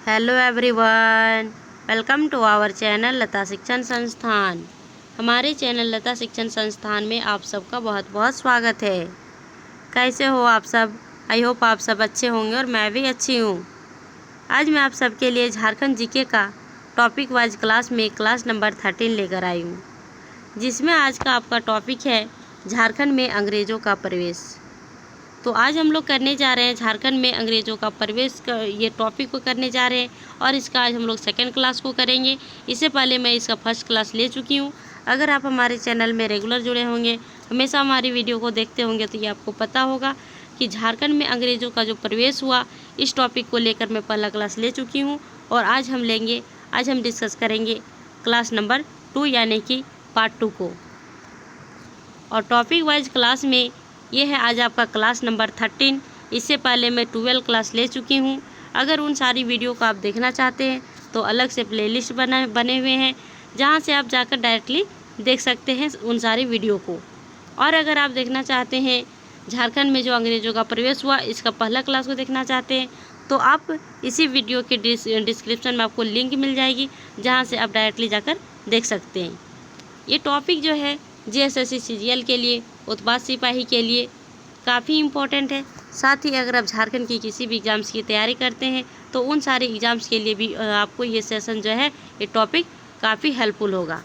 Hello everyone, welcome to our channel Lata Shikshan Sansthan. हमारे channel Lata Shikshan संस्थान में आप सबका बहुत बहुत स्वागत है। कैसे हो आप सब? आई होप आप सब अच्छे होंगे और मैं भी अच्छी हूँ। आज मैं आप सबके लिए झारखंड जीके का टॉपिक वाइज क्लास में क्लास नंबर 13 लेकर आई हूँ, जिसमें आज का आपका टॉपिक है झारखंड में अंग्रेज़ों का प्रवेश। तो आज हम लोग करने जा रहे हैं झारखंड में अंग्रेज़ों का प्रवेश का ये टॉपिक को करने जा रहे हैं और इसका आज हम लोग सेकंड क्लास को करेंगे। इससे पहले मैं इसका फर्स्ट क्लास ले चुकी हूँ। अगर आप हमारे चैनल में रेगुलर जुड़े होंगे, हमेशा हमारी वीडियो को देखते होंगे, तो ये आपको पता होगा कि झारखंड में अंग्रेज़ों का जो प्रवेश हुआ, इस टॉपिक को लेकर मैं पहला क्लास ले चुकी हूँ और आज हम डिस्कस करेंगे क्लास नंबर 2 यानी कि पार्ट 2 को। और टॉपिक वाइज क्लास में ये है आज आपका क्लास नंबर 13। इससे पहले मैं 12 क्लास ले चुकी हूँ। अगर उन सारी वीडियो को आप देखना चाहते हैं तो अलग से प्लेलिस्ट बने हुए हैं, जहाँ से आप जाकर डायरेक्टली देख सकते हैं उन सारी वीडियो को। और अगर आप देखना चाहते हैं झारखंड में जो अंग्रेज़ों का प्रवेश हुआ, इसका पहला क्लास को देखना चाहते हैं, तो आप इसी वीडियो के डिस्क्रिप्शन में आपको लिंक मिल जाएगी, जहाँ से आप डायरेक्टली जाकर देख सकते हैं। ये टॉपिक जो है जीएसएससी सीजीएल के लिए, उत्पाद सिपाही के लिए काफ़ी इम्पोर्टेंट है। साथ ही अगर आप झारखंड की किसी भी एग्ज़ाम्स की तैयारी करते हैं तो उन सारे एग्ज़ाम्स के लिए भी आपको ये सेशन जो है, ये टॉपिक काफ़ी हेल्पफुल होगा।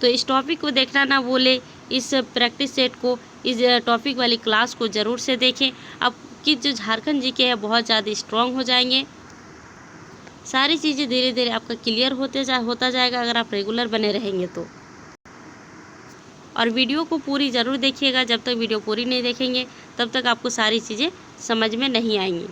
तो इस टॉपिक को देखना ना भूलें, इस प्रैक्टिस सेट को, इस टॉपिक वाली क्लास को ज़रूर से देखें। आपकी जो झारखंड जीके है बहुत ज़्यादा स्ट्रॉन्ग हो जाएंगे। सारी चीज़ें धीरे धीरे आपका क्लियर होता जाएगा अगर आप रेगुलर बने रहेंगे तो। और वीडियो को पूरी ज़रूर देखिएगा। जब तक वीडियो पूरी नहीं देखेंगे तब तक आपको सारी चीज़ें समझ में नहीं आएंगी।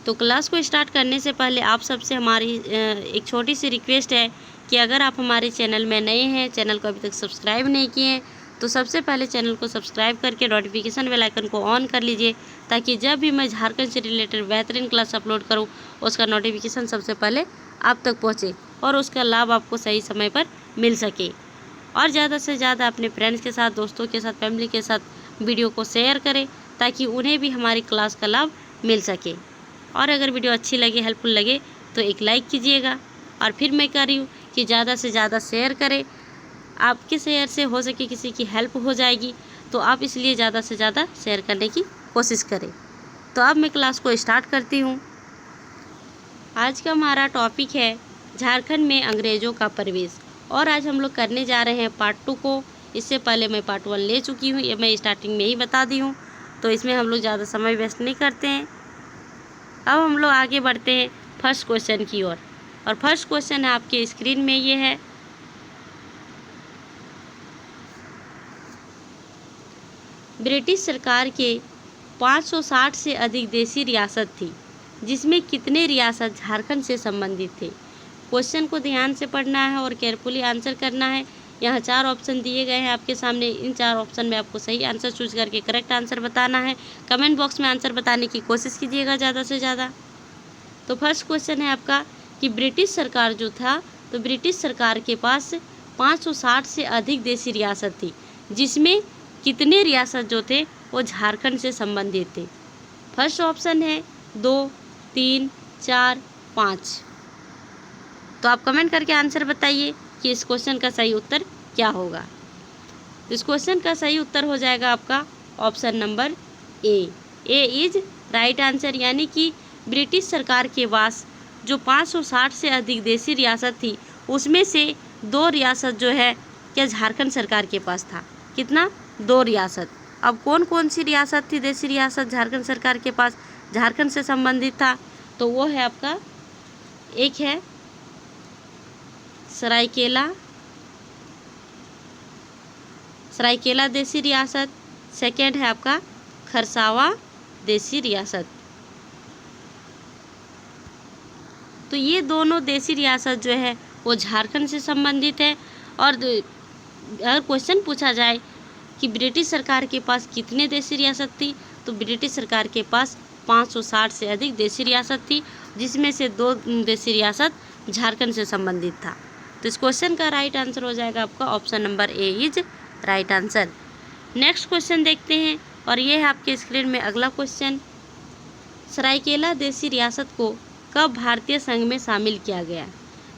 तो क्लास को स्टार्ट करने से पहले आप सबसे हमारी एक छोटी सी रिक्वेस्ट है कि अगर आप हमारे चैनल में नए हैं, चैनल को अभी तक सब्सक्राइब नहीं किए हैं, तो सबसे पहले चैनल को सब्सक्राइब करके नोटिफिकेशन बेल आइकन को ऑन कर लीजिए, ताकि जब भी मैं झारखंड से रिलेटेड बेहतरीन क्लास अपलोड करूँ, उसका नोटिफिकेशन सबसे पहले आप तक पहुँचे और उसका लाभ आपको सही समय पर मिल सके। और ज़्यादा से ज़्यादा अपने फ्रेंड्स के साथ, दोस्तों के साथ, फैमिली के साथ वीडियो को शेयर करें, ताकि उन्हें भी हमारी क्लास का लाभ मिल सके। और अगर वीडियो अच्छी लगे, हेल्पफुल लगे, तो एक लाइक कीजिएगा। और फिर मैं कह रही हूँ कि ज़्यादा से ज़्यादा शेयर करें। आपके शेयर से हो सके किसी की हेल्प हो जाएगी, तो आप इसलिए ज़्यादा से ज़्यादा शेयर करने की कोशिश करें। तो अब मैं क्लास को स्टार्ट करती हूँ। आज का हमारा टॉपिक है झारखंड में अंग्रेज़ों का प्रवेश और आज हम लोग करने जा रहे हैं पार्ट 2 को। इससे पहले मैं पार्ट 1 ले चुकी हूँ, ये मैं स्टार्टिंग में ही बता दी हूँ, तो इसमें हम लोग ज़्यादा समय वेस्ट नहीं करते हैं। अब हम लोग आगे बढ़ते हैं फर्स्ट क्वेश्चन की ओर। और फर्स्ट क्वेश्चन है आपके स्क्रीन में, ये है ब्रिटिश सरकार के 560 से अधिक देशी रियासत थी, जिसमें कितने रियासत झारखंड से संबंधित थे। क्वेश्चन को ध्यान से पढ़ना है और केयरफुली आंसर करना है। यहाँ 4 ऑप्शन दिए गए हैं आपके सामने। इन 4 ऑप्शन में आपको सही आंसर चूज करके करेक्ट आंसर बताना है। कमेंट बॉक्स में आंसर बताने की कोशिश कीजिएगा ज़्यादा से ज़्यादा। तो फर्स्ट क्वेश्चन है आपका कि ब्रिटिश सरकार जो था, तो ब्रिटिश सरकार के पास 560 से अधिक देशी रियासत थी, जिसमें कितने रियासत जो थे वो झारखंड से संबंधित थे। फर्स्ट ऑप्शन है 2, 3, 4, 5। तो आप कमेंट करके आंसर बताइए कि इस क्वेश्चन का सही उत्तर क्या होगा। तो इस क्वेश्चन का सही उत्तर हो जाएगा आपका option number A. A is right answer, यानी कि ब्रिटिश सरकार के पास जो 560 से अधिक देशी रियासत थी, उसमें से 2 रियासत जो है क्या झारखंड सरकार के पास था। कितना? 2 रियासत। अब कौन कौन सी रियासत थी, देशी रियासत झारखंड सरकार के पास, झारखंड से संबंधित था, तो वो है आपका, एक है सरायकेला देशी रियासत, सेकेंड है आपका खरसावा देशी रियासत। तो ये दोनों देशी रियासत जो है वो झारखंड से संबंधित है। और अगर क्वेश्चन पूछा जाए कि ब्रिटिश सरकार के पास कितने देशी रियासत थी, तो ब्रिटिश सरकार के पास 560 से अधिक देशी रियासत थी, जिसमें से 2 देशी रियासत झारखंड से संबंधित था। तो इस क्वेश्चन का राइट आंसर हो जाएगा आपका option number A is right answer. Next question देखते हैं और ये है आपके स्क्रीन में अगला क्वेश्चन। सरायकेला देशी रियासत को कब भारतीय संघ में शामिल किया गया?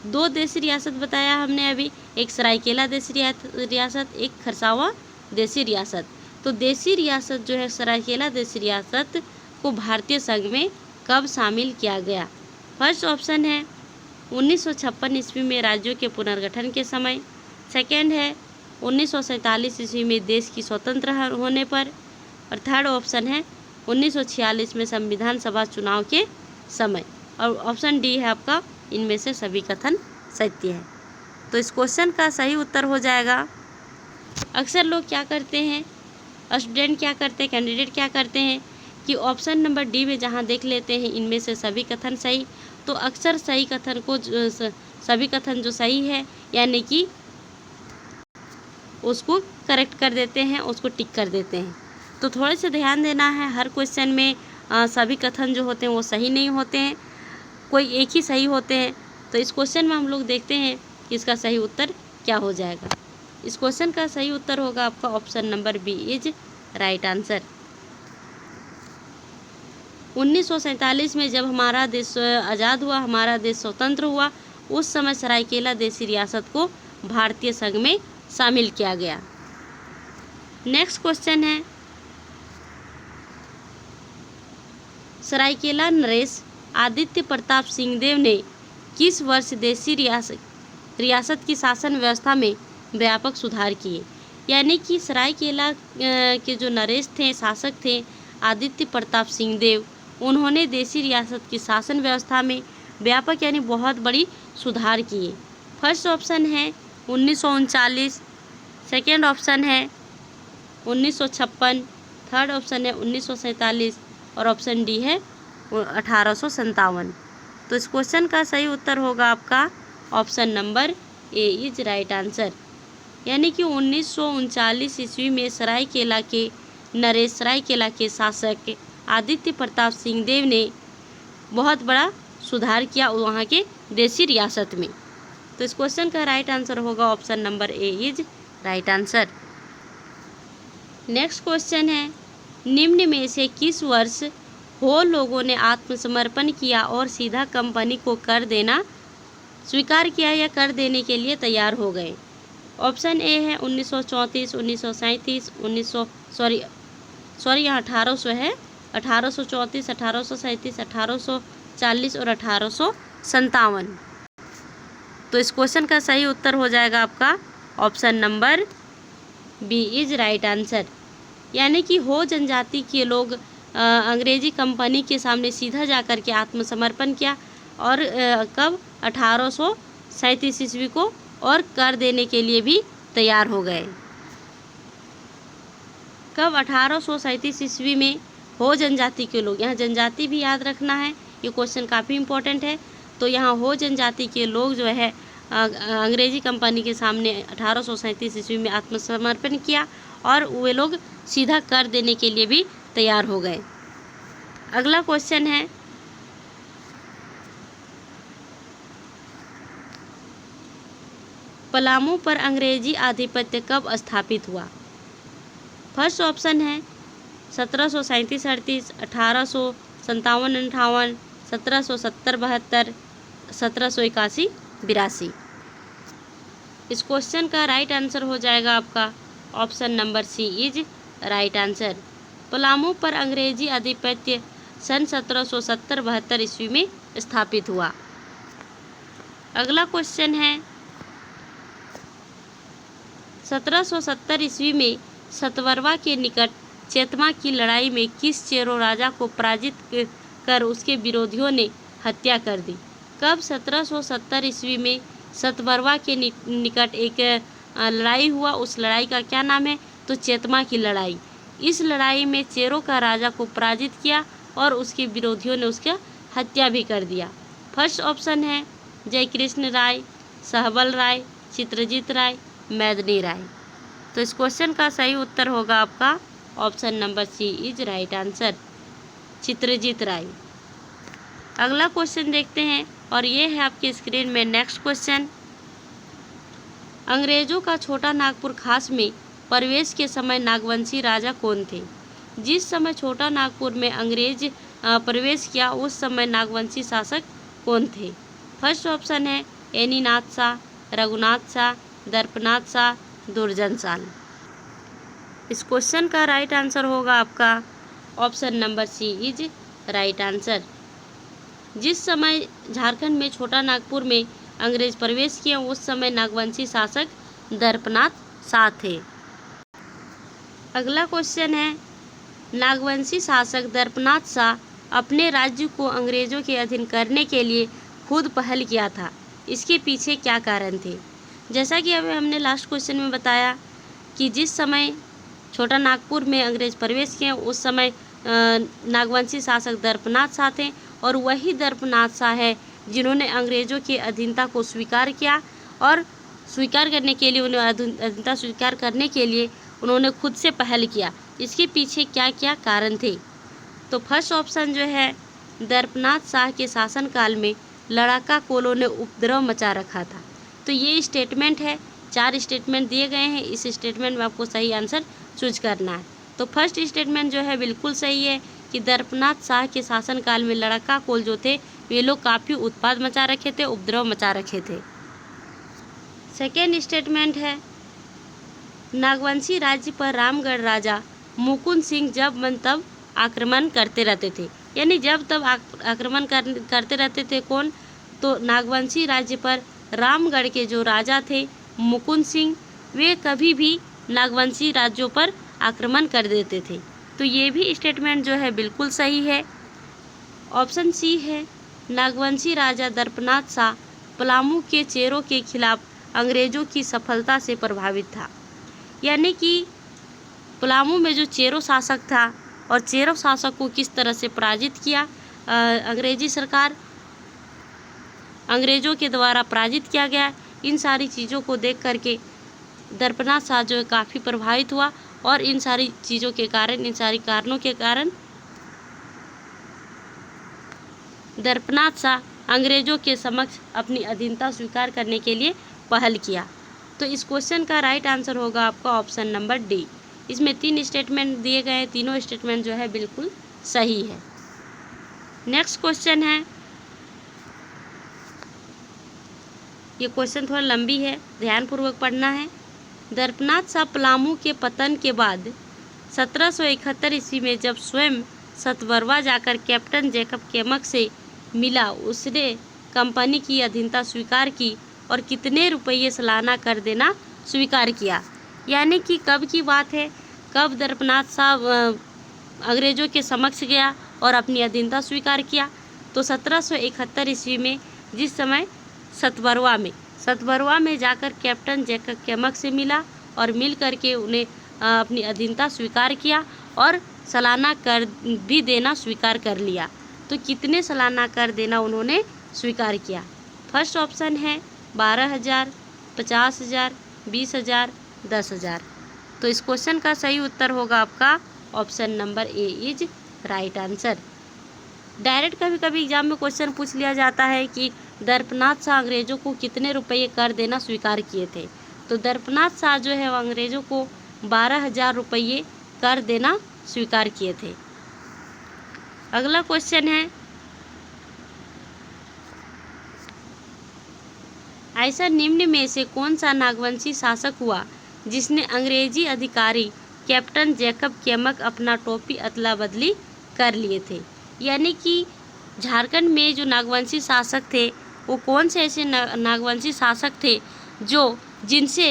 2 देशी रियासत बताया हमने अभी, एक सरायकेला देशी रियासत, एक खरसावां देशी रियासत। तो देशी रियासत जो है सरायकेला देशी रियासत को भारतीय संघ में कब शामिल किया गया? फर्स्ट ऑप्शन है 1956 ईस्वी में राज्यों के पुनर्गठन के समय। सेकेंड है 1947 ईस्वी में देश की स्वतंत्र होने पर। और थर्ड ऑप्शन है 1946 में संविधान सभा चुनाव के समय। और ऑप्शन डी है आपका इनमें से सभी कथन सत्य है। तो इस क्वेश्चन का सही उत्तर हो जाएगा, अक्सर लोग क्या करते हैं, स्टूडेंट क्या करते हैं, कैंडिडेट क्या करते हैं कि ऑप्शन नंबर डी में जहाँ देख लेते हैं इनमें से सभी कथन सही, तो अक्सर सही कथन को सभी कथन जो सही है यानी कि उसको करेक्ट कर देते हैं, उसको टिक कर देते हैं। तो थोड़े से ध्यान देना है, हर क्वेश्चन में सभी कथन जो होते हैं वो सही नहीं होते हैं, कोई एक ही सही होते हैं। तो इस क्वेश्चन में हम लोग देखते हैं कि इसका सही उत्तर क्या हो जाएगा। इस क्वेश्चन का सही उत्तर होगा आपका option number B is right answer. 1947 में जब हमारा देश आज़ाद हुआ, हमारा देश स्वतंत्र हुआ, उस समय सरायकेला देशी रियासत को भारतीय संघ में शामिल किया गया। नेक्स्ट क्वेश्चन है, सरायकेला नरेश आदित्य प्रताप सिंहदेव ने किस वर्ष देशी रियासत की शासन व्यवस्था में व्यापक सुधार किए? यानी कि सरायकेला के जो नरेश थे, शासक थे आदित्य प्रताप सिंहदेव, उन्होंने देशी रियासत की शासन व्यवस्था में व्यापक यानी बहुत बड़ी सुधार किए। फर्स्ट ऑप्शन है 1939, सेकेंड ऑप्शन है 1956, थर्ड ऑप्शन है 1947 और ऑप्शन डी है 1857। तो इस क्वेश्चन का सही उत्तर होगा आपका option number A is right answer. यानी कि 1939 ईस्वी में सरायकेला के शासक आदित्य प्रताप सिंहदेव ने बहुत बड़ा सुधार किया वहाँ के देशी रियासत में। तो इस क्वेश्चन का राइट आंसर होगा option number A is right answer. Next question है, निम्न में से किस वर्ष हो लोगों ने आत्मसमर्पण किया और सीधा कंपनी को कर देना स्वीकार किया या कर देने के लिए तैयार हो गए? ऑप्शन ए है 1934, 1937, 1800 है, 1834, 1837, 1840 और 1857। तो इस क्वेश्चन का सही उत्तर हो जाएगा आपका option number B is right answer. यानी कि हो जनजाति के लोग अंग्रेजी कंपनी के सामने सीधा जाकर के आत्मसमर्पण किया और कब 1837 ईस्वी को, और कर देने के लिए भी तैयार हो गए। कब 1837 ईस्वी में हो जनजाति के लोग, यहाँ जनजाति भी याद रखना है, ये क्वेश्चन काफ़ी इम्पोर्टेंट है। तो यहाँ हो जनजाति के लोग जो है अंग्रेजी कंपनी के सामने 1837 ईस्वी में आत्मसमर्पण किया और वे लोग सीधा कर देने के लिए भी तैयार हो गए। अगला क्वेश्चन है, पलामू पर अंग्रेजी आधिपत्य कब स्थापित हुआ? फर्स्ट ऑप्शन है 1737-38, 1857-58, 1770-72, 1781-82। इस क्वेश्चन का राइट आंसर हो जाएगा आपका option number C is right answer. Palamu पर अंग्रेजी आधिपत्य सन 1770-72 ईस्वी में स्थापित हुआ। अगला क्वेश्चन है, 1770 ईस्वी में सतवरवा के निकट चेतमा की लड़ाई में किस चेरो राजा को पराजित कर उसके विरोधियों ने हत्या कर दी? कब 1770 ईस्वी में सतवरवा के निकट एक लड़ाई हुआ, उस लड़ाई का क्या नाम है? तो चेतमा की लड़ाई। इस लड़ाई में चेरो का राजा को पराजित किया और उसके विरोधियों ने उसका हत्या भी कर दिया। फर्स्ट ऑप्शन है जयकृष्ण राय, सहबल राय, चित्रजीत राय, मैदनी राय। तो इस क्वेश्चन का सही उत्तर होगा आपका option number C is right answer, Chitrajeet Rai. अगला क्वेश्चन देखते हैं और ये है आपके स्क्रीन में नेक्स्ट क्वेश्चन। अंग्रेजों का छोटा नागपुर खास में प्रवेश के समय नागवंशी राजा कौन थे? जिस समय छोटा नागपुर में अंग्रेज प्रवेश किया उस समय नागवंशी शासक कौन थे? फर्स्ट ऑप्शन है एनीनाथ शाह, रघुनाथ शाह, दर्पनाथ शाह, दुर्जनशाल। इस क्वेश्चन का राइट आंसर होगा आपका option number C is right answer. जिस समय झारखंड में छोटा नागपुर में अंग्रेज प्रवेश किए उस समय नागवंशी शासक दर्पनाथ शाह थे। अगला क्वेश्चन है नागवंशी शासक दर्पनाथ शाह अपने राज्य को अंग्रेजों के अधीन करने के लिए खुद पहल किया था, इसके पीछे क्या कारण थे? जैसा कि अभी हमने लास्ट क्वेश्चन में बताया कि जिस समय छोटा नागपुर में अंग्रेज प्रवेश किए उस समय नागवंशी शासक दर्पनाथ शाह थे और वही दर्पनाथ शाह है जिन्होंने अंग्रेजों की अधीनता को स्वीकार किया और स्वीकार करने के लिए अधीनता स्वीकार करने के लिए उन्होंने खुद से पहल किया। इसके पीछे क्या क्या कारण थे? तो फर्स्ट ऑप्शन जो है दर्पनाथ शाह के शासनकाल में लड़ाका कोलों ने उपद्रव मचा रखा था। तो ये स्टेटमेंट है, 4 स्टेटमेंट दिए गए हैं, इस स्टेटमेंट में आपको सही आंसर चूज करना है। तो फर्स्ट स्टेटमेंट जो है बिल्कुल सही है कि दर्पनाथ शाह के शासनकाल में लड़ाका कोल जो थे वे लोग काफ़ी उत्पात मचा रखे थे, उपद्रव मचा रखे थे। सेकेंड स्टेटमेंट है नागवंशी राज्य पर रामगढ़ राजा मुकुंद सिंह जब मन तब आक्रमण करते रहते थे, यानी जब तब आक्रमण करते रहते थे। कौन? तो नागवंशी राज्य पर रामगढ़ के जो राजा थे मुकुंद सिंह, वे कभी भी नागवंशी राज्यों पर आक्रमण कर देते थे। तो ये भी स्टेटमेंट जो है बिल्कुल सही है। ऑप्शन सी है नागवंशी राजा दर्पनाथ शाह पलामू के चेरों के खिलाफ अंग्रेजों की सफलता से प्रभावित था, यानी कि पलामू में जो चेरो शासक था और चेरो शासक को किस तरह से पराजित किया, अंग्रेजी सरकार अंग्रेजों के द्वारा पराजित किया गया। इन सारी चीज़ों को देख करके दर्पनाथ शाह जो है काफ़ी प्रभावित हुआ और इन सारी चीज़ों के कारण, इन सारी कारणों के कारण दर्पनाथ शाह अंग्रेजों के समक्ष अपनी अधीनता स्वीकार करने के लिए पहल किया। तो इस क्वेश्चन का राइट आंसर होगा आपका ऑप्शन नंबर डी। इसमें 3 स्टेटमेंट दिए गए हैं, तीनों स्टेटमेंट जो है बिल्कुल सही है। नेक्स्ट क्वेश्चन है, ये क्वेश्चन थोड़ा लंबी है, ध्यानपूर्वक पढ़ना है। दर्पनाथ शाह पलामू के पतन के बाद 1771 ईस्वी में जब स्वयं सतबरवा जाकर कैप्टन जैकब केमक से मिला, उसने कंपनी की अधीनता स्वीकार की और कितने रुपये सालाना कर देना स्वीकार किया। यानी कि कब की बात है, कब दर्पनाथ शाह अंग्रेजों के समक्ष गया और अपनी अधीनता स्वीकार किया? तो 1771 ईस्वी में, जिस समय सतबरवा में जाकर कैप्टन जैकब केमक से मिला और मिल करके उन्हें अपनी अधीनता स्वीकार किया और सालाना कर भी देना स्वीकार कर लिया। तो कितने सालाना कर देना उन्होंने स्वीकार किया? फर्स्ट ऑप्शन है 12,000, 50,000, 20,000, 10,000। तो इस क्वेश्चन का सही उत्तर होगा आपका option number A is right answer. Direct कभी कभी एग्जाम में क्वेश्चन पूछ लिया जाता है कि दर्पनाथ शाह अंग्रेजों को कितने रुपये कर देना स्वीकार किए थे। तो दर्पनाथ शाह जो है वो अंग्रेजों को 12,000 रुपये कर देना स्वीकार किए थे। अगला क्वेश्चन है, ऐसा निम्न में से कौन सा नागवंशी शासक हुआ जिसने अंग्रेजी अधिकारी कैप्टन जैकब केमक अपना टोपी अदला बदली कर लिए थे? यानी कि झारखंड में जो नागवंशी शासक थे वो कौन से ऐसे नागवंशी शासक थे जिनसे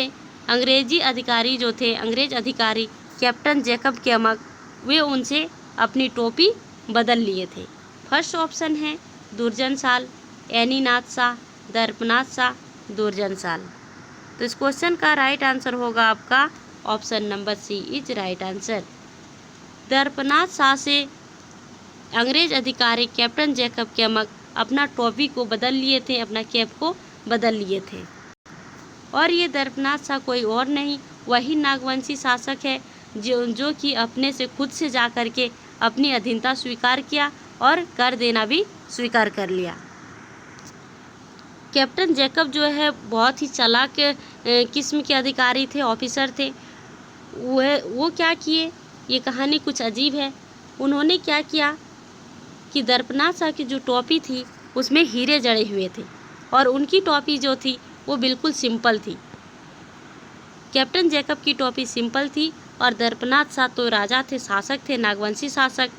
अंग्रेजी अधिकारी जो थे, अंग्रेज अधिकारी कैप्टन जैकब केमक, वे उनसे अपनी टोपी बदल लिए थे? फर्स्ट ऑप्शन है दुर्जनशाल, एनीनाथ शाह, दर्पनाथ शाह, दुर्जनशाल। तो इस क्वेश्चन का राइट आंसर होगा आपका option number C is right answer. Darpnath Shah से अंग्रेज अधिकारी कैप्टन जैकब केमक अपना टोपी को बदल लिए थे, अपना कैप को बदल लिए थे। और ये दर्पनाथ शाह कोई और नहीं, वही नागवंशी शासक है जो कि अपने से खुद से जा कर के अपनी अधीनता स्वीकार किया और कर देना भी स्वीकार कर लिया। कैप्टन जैकब जो है बहुत ही चालाक किस्म के अधिकारी थे, ऑफिसर थे। वो क्या किए, ये कहानी कुछ अजीब है। उन्होंने क्या किया कि दर्पनाथ शाह की जो टोपी थी उसमें हीरे जड़े हुए थे और उनकी टोपी जो थी वो बिल्कुल सिंपल थी। कैप्टन जैकब की टोपी सिंपल थी और दर्पनाथ शाह तो राजा थे, शासक थे, नागवंशी शासक,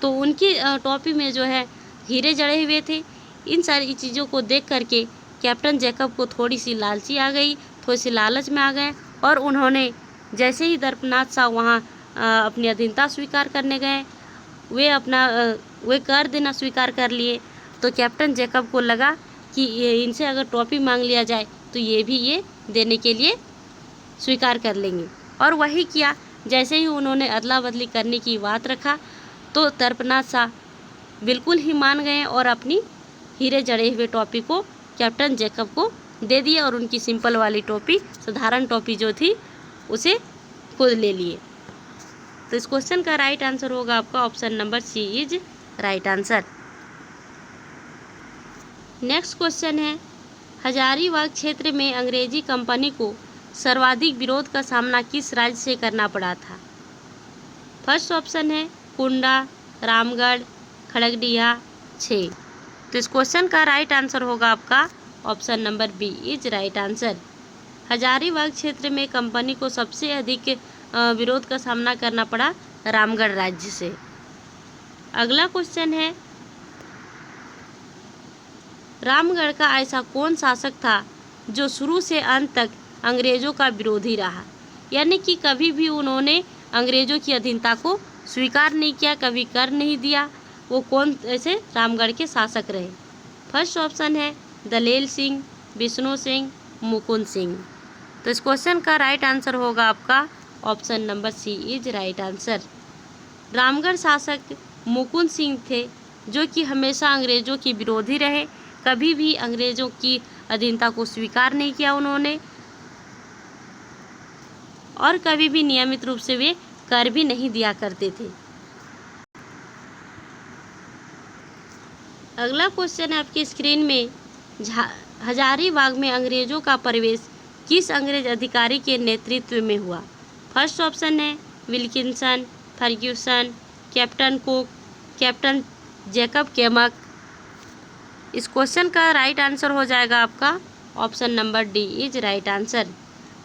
तो उनकी टोपी में जो है हीरे जड़े हुए थे। इन सारी चीज़ों को देख करके कैप्टन जैकब को थोड़ी सी लालची आ गई, थोड़ी सी लालच में आ गए और उन्होंने जैसे ही दर्पनाथ शाह वहाँ अपनी अधीनता स्वीकार करने गए, वे कर देना स्वीकार कर लिए। तो कैप्टन जैकब को लगा कि इनसे अगर टोपी मांग लिया जाए तो ये देने के लिए स्वीकार कर लेंगे, और वही किया। जैसे ही उन्होंने अदला बदली करने की बात रखा तो दर्पनाथ शाह बिल्कुल ही मान गए और अपनी हीरे जड़े हुए टोपी को कैप्टन जैकब को दे दिए और उनकी सिंपल वाली टोपी, साधारण टोपी जो थी, उसे खुद ले लिए। तो इस क्वेश्चन का राइट आंसर होगा आपका option number C is right answer. Next question है, हजारीबाग क्षेत्र में अंग्रेजी कंपनी को सर्वाधिक विरोध का सामना किस राज्य से करना पड़ा था? फर्स्ट ऑप्शन है कुंडा, रामगढ़, खड़गडिया, 6। तो इस क्वेश्चन का राइट आंसर होगा आपका option number B is right answer. Hazaribagh क्षेत्र में कंपनी को सबसे अधिक विरोध का सामना करना पड़ा रामगढ़ राज्य से। अगला क्वेश्चन है, रामगढ़ का ऐसा कौन शासक था जो शुरू से अंत तक अंग्रेजों का विरोधी रहा, यानी कि कभी भी उन्होंने अंग्रेजों की अधीनता को स्वीकार नहीं किया, कभी कर नहीं दिया। वो कौन ऐसे रामगढ़ के शासक रहे? फर्स्ट ऑप्शन है दलेल सिंह, विष्णु सिंह, मुकुंद सिंह। तो इस क्वेश्चन का राइट आंसर होगा आपका option number C is right answer. Ramgarh शासक मुकुंद सिंह थे, जो कि हमेशा अंग्रेजों के विरोधी रहे, कभी भी अंग्रेजों की अधीनता को स्वीकार नहीं किया उन्होंने, और कभी भी नियमित रूप से वे कर भी नहीं दिया करते थे। अगला क्वेश्चन है आपकी स्क्रीन में, हजारीबाग में अंग्रेजों का प्रवेश किस अंग्रेज अधिकारी के नेतृत्व में हुआ? फर्स्ट ऑप्शन है Wilkinson, Ferguson, captain Cook, captain Jacob Camac. इस क्वेश्चन का राइट आंसर हो जाएगा आपका option number D is right answer.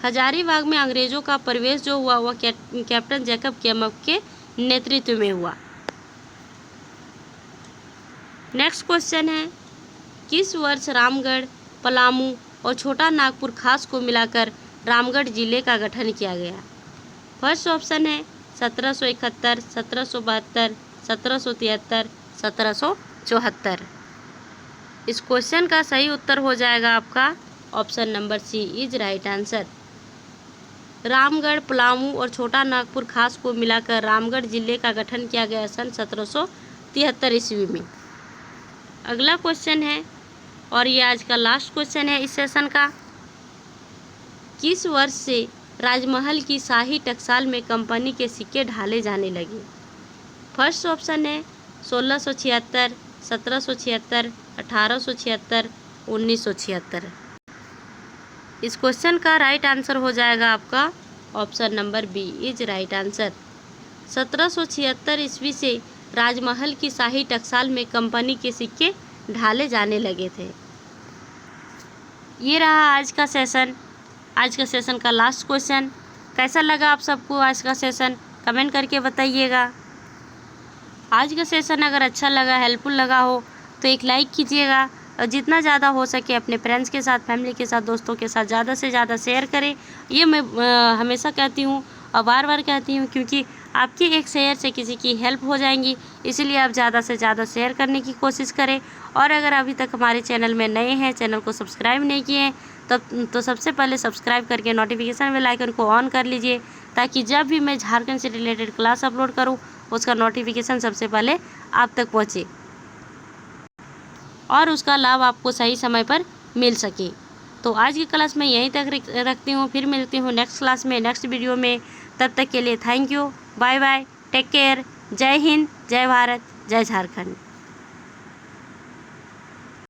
Hazaribagh में अंग्रेजों का प्रवेश जो हुआ वह कैप्टन जैकब केमक के नेतृत्व में हुआ। नेक्स्ट क्वेश्चन है, किस वर्ष रामगढ़, पलामू और छोटा नागपुर खास को मिलाकर रामगढ़ जिले का गठन किया गया? फर्स्ट ऑप्शन है 1771, 1772, 1773, 1774। इस क्वेश्चन का सही उत्तर हो जाएगा आपका option number C is right answer. Ramgarh, Palamu और छोटा नागपुर खास को मिलाकर रामगढ़ जिले का गठन किया गया सन 1773 ईस्वी में। अगला क्वेश्चन है, और ये आज का लास्ट क्वेश्चन है इस सेशन का, किस वर्ष से राजमहल की शाही टकसाल में कंपनी के सिक्के ढाले जाने लगे? फर्स्ट ऑप्शन है 1676, 1776, 1876, 1976। इस क्वेश्चन का राइट आंसर हो जाएगा आपका option number B is right answer. 1776 ईस्वी से राजमहल की शाही टकसाल में कंपनी के सिक्के ढाले जाने लगे थे। ये रहा आज का सेशन का लास्ट क्वेश्चन। कैसा लगा आप सबको आज का सेशन, कमेंट करके बताइएगा। आज का सेशन अगर अच्छा लगा, हेल्पफुल लगा हो तो एक लाइक कीजिएगा, और जितना ज़्यादा हो सके अपने फ्रेंड्स के साथ, फैमिली के साथ, दोस्तों के साथ ज़्यादा से ज़्यादा शेयर करें। ये मैं हमेशा कहती हूँ और बार बार कहती हूँ, क्योंकि आपके एक शेयर से किसी की हेल्प हो जाएंगी, इसीलिए आप ज़्यादा से ज़्यादा शेयर करने की कोशिश करें। और अगर अभी तक हमारे चैनल में नए हैं, चैनल को सब्सक्राइब नहीं किए हैं, तो सबसे पहले सब्सक्राइब करके नोटिफिकेशन बेल आइकन को ऑन कर लीजिए, ताकि जब भी मैं झारखंड से रिलेटेड क्लास अपलोड करूँ उसका नोटिफिकेशन सबसे पहले आप तक पहुँचे और उसका लाभ आपको सही समय पर मिल सके। तो आज की क्लास में यहीं तक रखती हूँ, फिर मिलती हूँ नेक्स्ट क्लास में, नेक्स्ट वीडियो में। तब तक के लिए thank you, bye bye, take care, जय हिंद, जय भारत, जय झारखंड।